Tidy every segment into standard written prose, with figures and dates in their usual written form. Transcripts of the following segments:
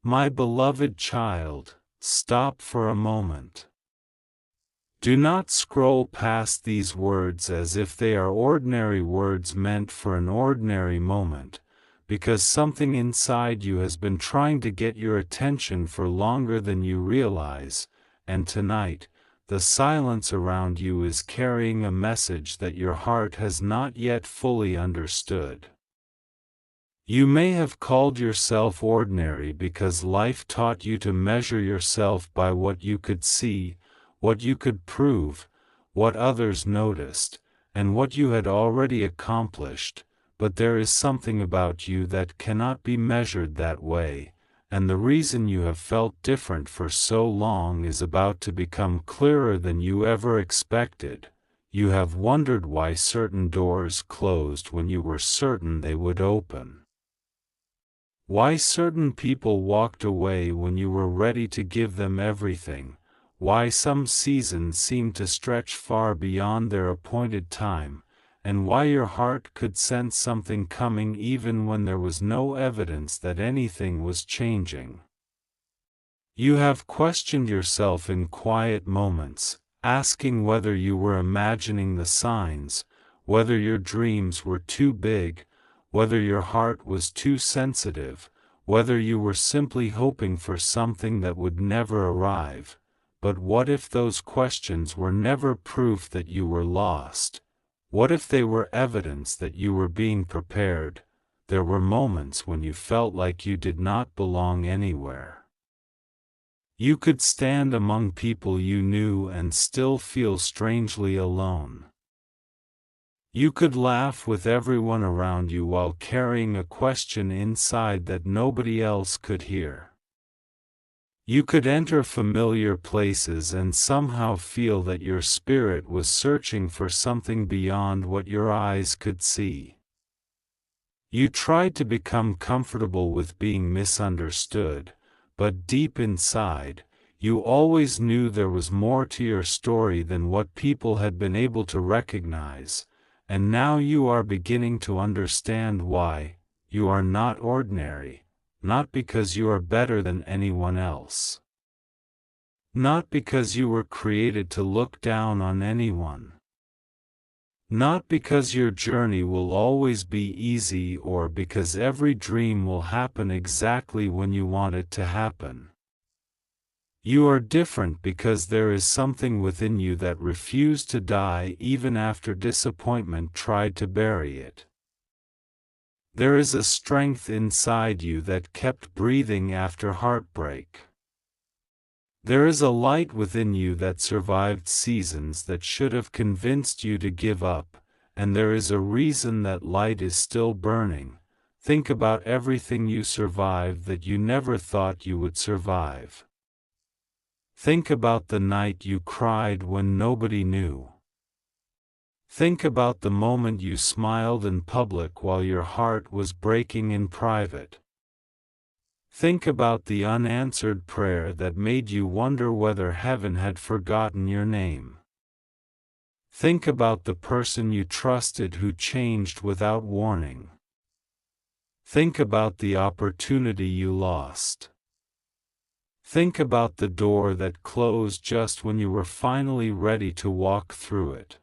My beloved child, stop for a moment. Do not scroll past these words as if they are ordinary words meant for an ordinary moment, because something inside you has been trying to get your attention for longer than you realize, and tonight, the silence around you is carrying a message that your heart has not yet fully understood. You may have called yourself ordinary because life taught you to measure yourself by what you could see, what you could prove, what others noticed, and what you had already accomplished, but there is something about you that cannot be measured that way, and the reason you have felt different for so long is about to become clearer than you ever expected. You have wondered why certain doors closed when you were certain they would open. Why certain people walked away when you were ready to give them everything, why some seasons seemed to stretch far beyond their appointed time, and why your heart could sense something coming even when there was no evidence that anything was changing. You have questioned yourself in quiet moments, asking whether you were imagining the signs, whether your dreams were too big, whether your heart was too sensitive, whether you were simply hoping for something that would never arrive. But what if those questions were never proof that you were lost? What if they were evidence that you were being prepared? There were moments when you felt like you did not belong anywhere. You could stand among people you knew and still feel strangely alone. You could laugh with everyone around you while carrying a question inside that nobody else could hear. You could enter familiar places and somehow feel that your spirit was searching for something beyond what your eyes could see. You tried to become comfortable with being misunderstood, but deep inside, you always knew there was more to your story than what people had been able to recognize. And now you are beginning to understand why. You are not ordinary, not because you are better than anyone else. Not because you were created to look down on anyone. Not because your journey will always be easy or because every dream will happen exactly when you want it to happen. You are different because there is something within you that refused to die even after disappointment tried to bury it. There is a strength inside you that kept breathing after heartbreak. There is a light within you that survived seasons that should have convinced you to give up, and there is a reason that light is still burning. Think about everything you survived that you never thought you would survive. Think about the night you cried when nobody knew. Think about the moment you smiled in public while your heart was breaking in private. Think about the unanswered prayer that made you wonder whether heaven had forgotten your name. Think about the person you trusted who changed without warning. Think about the opportunity you lost. Think about the door that closed just when you were finally ready to walk through it.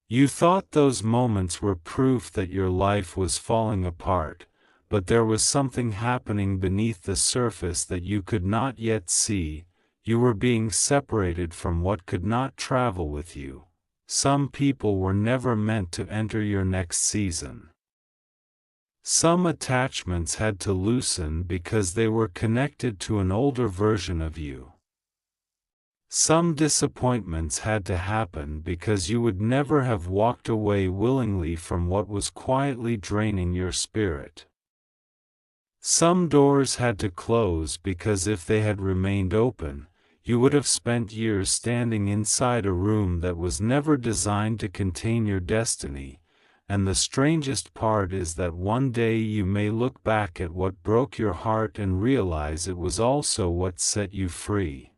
You thought those moments were proof that your life was falling apart, but there was something happening beneath the surface that you could not yet see. You were being separated from what could not travel with you. Some people were never meant to enter your next season. Some attachments had to loosen because they were connected to an older version of you. Some disappointments had to happen because you would never have walked away willingly from what was quietly draining your spirit. Some doors had to close because if they had remained open, you would have spent years standing inside a room that was never designed to contain your destiny. And the strangest part is that one day you may look back at what broke your heart and realize it was also what set you free.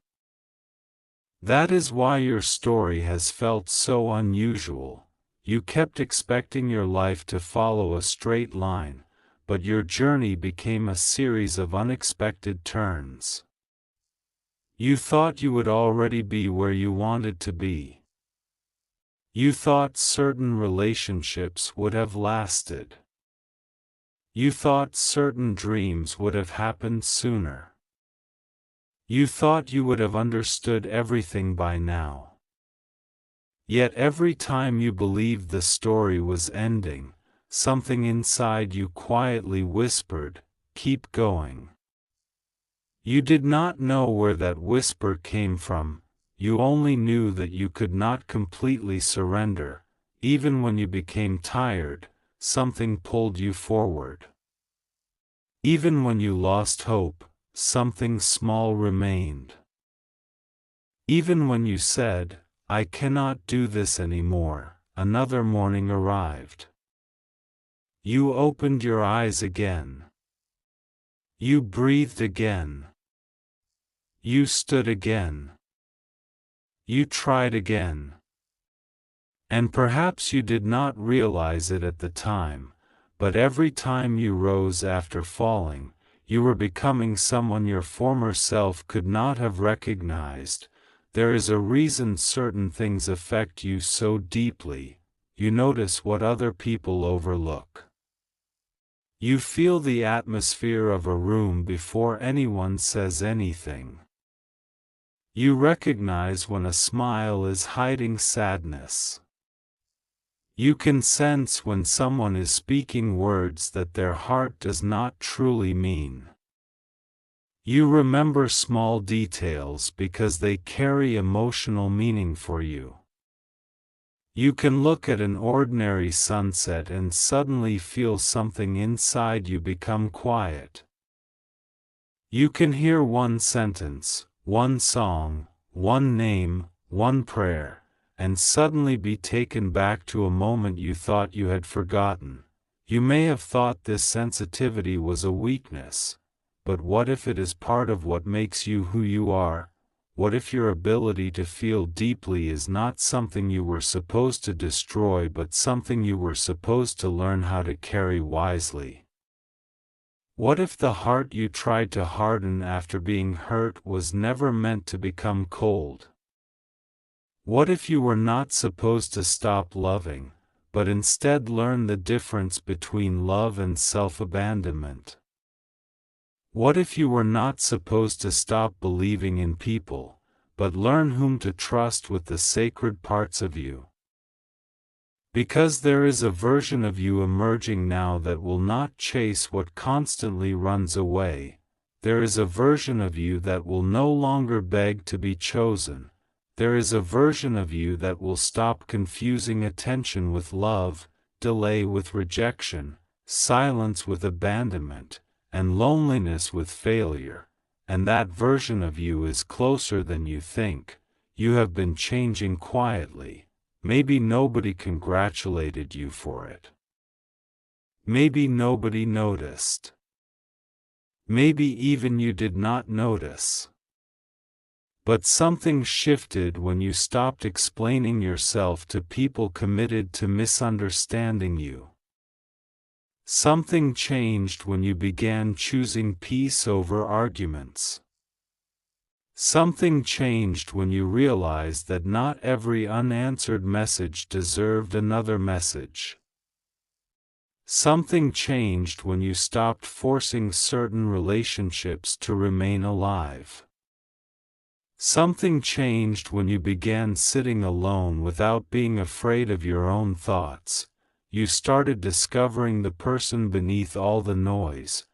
That is why your story has felt so unusual. You kept expecting your life to follow a straight line, but your journey became a series of unexpected turns. You thought you would already be where you wanted to be. You thought certain relationships would have lasted. You thought certain dreams would have happened sooner. You thought you would have understood everything by now. Yet every time you believed the story was ending, something inside you quietly whispered, "Keep going." You did not know where that whisper came from, you only knew that you could not completely surrender. Even when you became tired, something pulled you forward. Even when you lost hope, something small remained. Even when you said, "I cannot do this anymore," another morning arrived. You opened your eyes again. You breathed again. You stood again. You tried again. And perhaps you did not realize it at the time, but every time you rose after falling, you were becoming someone your former self could not have recognized. There is a reason certain things affect you so deeply. You notice what other people overlook. You feel the atmosphere of a room before anyone says anything. You recognize when a smile is hiding sadness. You can sense when someone is speaking words that their heart does not truly mean. You remember small details because they carry emotional meaning for you. You can look at an ordinary sunset and suddenly feel something inside you become quiet. You can hear one sentence, one song, one name, one prayer, and suddenly be taken back to a moment you thought you had forgotten. You may have thought this sensitivity was a weakness, but what if it is part of what makes you who you are? What if your ability to feel deeply is not something you were supposed to destroy but something you were supposed to learn how to carry wisely? What if the heart you tried to harden after being hurt was never meant to become cold? What if you were not supposed to stop loving, but instead learn the difference between love and self-abandonment? What if you were not supposed to stop believing in people, but learn whom to trust with the sacred parts of you? Because there is a version of you emerging now that will not chase what constantly runs away. There is a version of you that will no longer beg to be chosen. There is a version of you that will stop confusing attention with love, delay with rejection, silence with abandonment, and loneliness with failure. And that version of you is closer than you think. You have been changing quietly. Maybe nobody congratulated you for it. Maybe nobody noticed. Maybe even you did not notice. But something shifted when you stopped explaining yourself to people committed to misunderstanding you. Something changed when you began choosing peace over arguments. Something changed when you realized that not every unanswered message deserved another message. Something changed when you stopped forcing certain relationships to remain alive. Something changed when you began sitting alone without being afraid of your own thoughts. You started discovering the person beneath all the noise.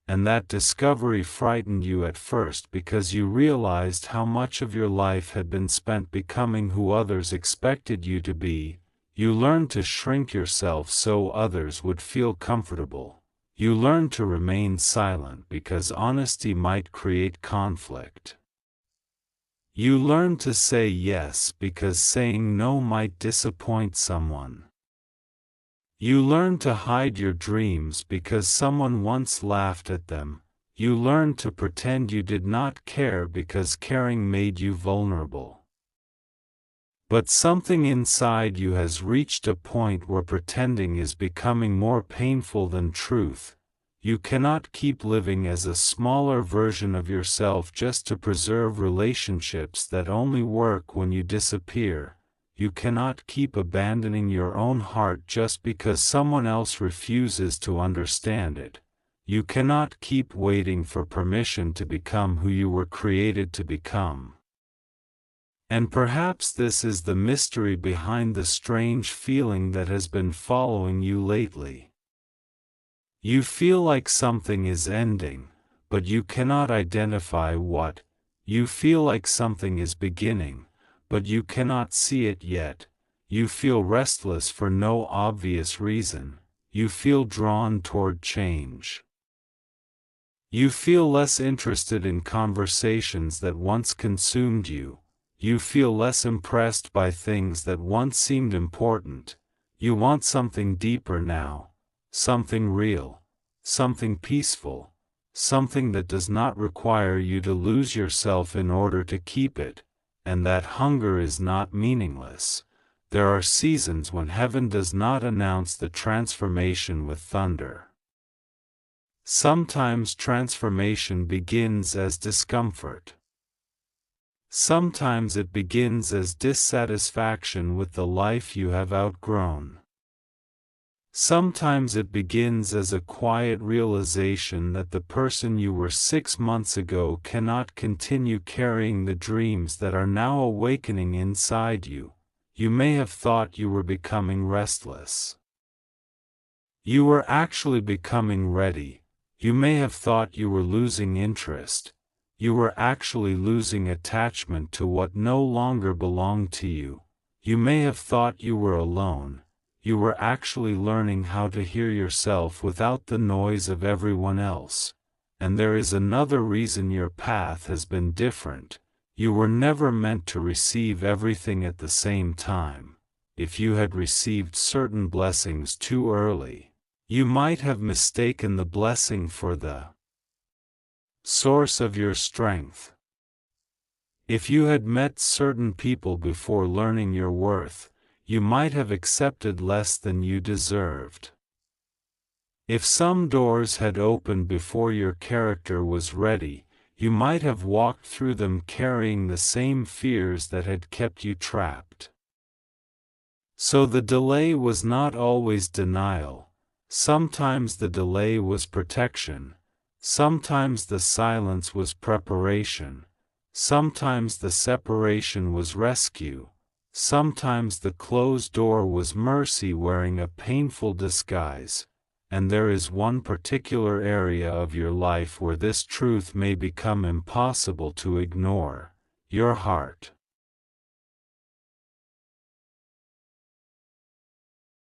And that discovery frightened you at first because you realized how much of your life had been spent becoming who others expected you to be. You learned to shrink yourself so others would feel comfortable. You learned to remain silent because honesty might create conflict. You learned to say yes because saying no might disappoint someone. You learned to hide your dreams because someone once laughed at them. You learned to pretend you did not care because caring made you vulnerable. But something inside you has reached a point where pretending is becoming more painful than truth. You cannot keep living as a smaller version of yourself just to preserve relationships that only work when you disappear. You cannot keep abandoning your own heart just because someone else refuses to understand it. You cannot keep waiting for permission to become who you were created to become. And perhaps this is the mystery behind the strange feeling that has been following you lately. You feel like something is ending, but you cannot identify what. You feel like something is beginning, but you cannot see it yet. You feel restless for no obvious reason. You feel drawn toward change. You feel less interested in conversations that once consumed you. You feel less impressed by things that once seemed important. You want something deeper now, something real, something peaceful, something that does not require you to lose yourself in order to keep it, and that hunger is not meaningless. There are seasons when heaven does not announce the transformation with thunder. Sometimes transformation begins as discomfort. Sometimes it begins as dissatisfaction with the life you have outgrown. Sometimes it begins as a quiet realization that the person you were 6 months ago cannot continue carrying the dreams that are now awakening inside you. You may have thought you were becoming restless. You were actually becoming ready. You may have thought you were losing interest. You were actually losing attachment to what no longer belonged to you. You may have thought you were alone. You were actually learning how to hear yourself without the noise of everyone else. And there is another reason your path has been different. You were never meant to receive everything at the same time. If you had received certain blessings too early, you might have mistaken the blessing for the source of your strength. If you had met certain people before learning your worth, you might have accepted less than you deserved. If some doors had opened before your character was ready, you might have walked through them carrying the same fears that had kept you trapped. So the delay was not always denial. Sometimes the delay was protection. Sometimes the silence was preparation. Sometimes the separation was rescue. Sometimes the closed door was mercy wearing a painful disguise. And there is one particular area of your life where this truth may become impossible to ignore: your heart.